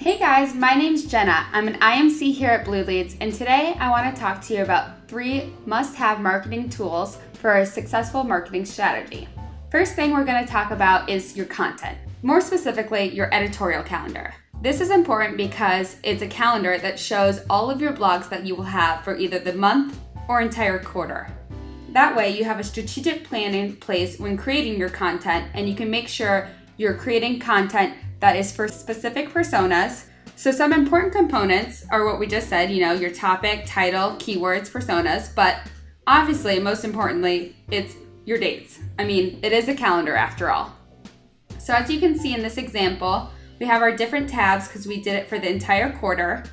Hey guys, my name's Jenna. I'm an IMC here at Bluleadz, and today I want to talk to you about 3 must-have marketing tools for a successful marketing strategy. First thing we're going to talk about is your content, more specifically your editorial calendar. This is important because it's a calendar that shows all of your blogs that you will have for either the month or entire quarter. That way you have a strategic plan in place when creating your content, and you can make sure you're creating content that is for specific personas. So some important components are what we just said, your topic, title, keywords, personas, but obviously, most importantly, it's your dates. It is a calendar after all. So as you can see in this example, we have our different tabs because we did it for the entire quarter.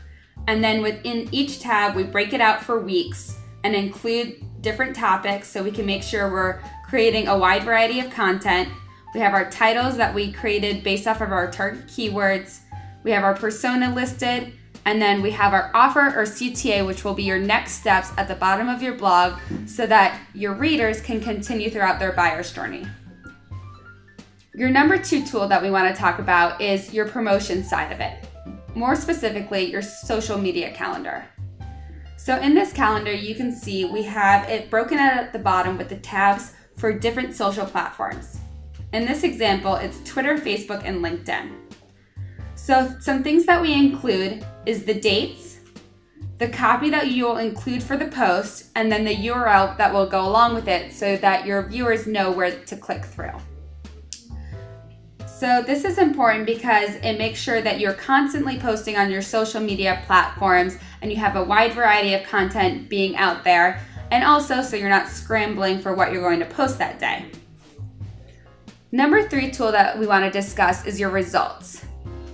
And then within each tab, we break it out for weeks and include different topics so we can make sure we're creating a wide variety of content. We have our titles that we created based off of our target keywords. We have our persona listed, and then we have our offer or CTA, which will be your next steps at the bottom of your blog so that your readers can continue throughout their buyer's journey. Your number 2 tool that we want to talk about is your promotion side of it. More specifically, your social media calendar. So in this calendar, you can see we have it broken out at the bottom with the tabs for different social platforms. In this example, it's Twitter, Facebook, and LinkedIn. So some things that we include is the dates, the copy that you will include for the post, and then the URL that will go along with it so that your viewers know where to click through. So this is important because it makes sure that you're constantly posting on your social media platforms and you have a wide variety of content being out there, and also so you're not scrambling for what you're going to post that day. Number 3 tool that we want to discuss is your results.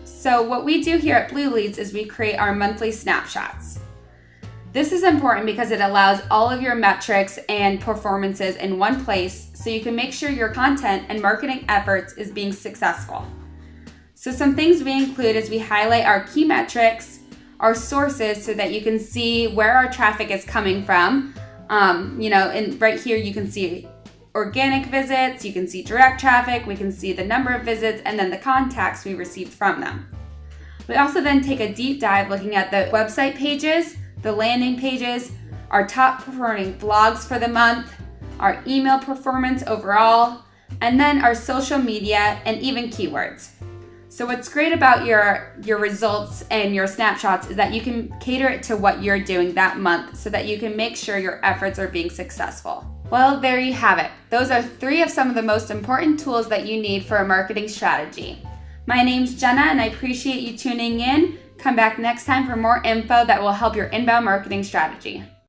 So what we do here at Bluleadz is we create our monthly snapshots. This is important because it allows all of your metrics and performances in one place so you can make sure your content and marketing efforts is being successful. So some things we include is we highlight our key metrics, our sources so that you can see where our traffic is coming from. And right here you can see organic visits, you can see direct traffic, we can see the number of visits, and then the contacts we received from them. We also then take a deep dive looking at the website pages, the landing pages, our top performing blogs for the month, our email performance overall, and then our social media and even keywords. So what's great about your results and your snapshots is that you can cater it to what you're doing that month so that you can make sure your efforts are being successful. Well, there you have it. Those are 3 of some of the most important tools that you need for a marketing strategy. My name's Jenna, and I appreciate you tuning in. Come back next time for more info that will help your inbound marketing strategy.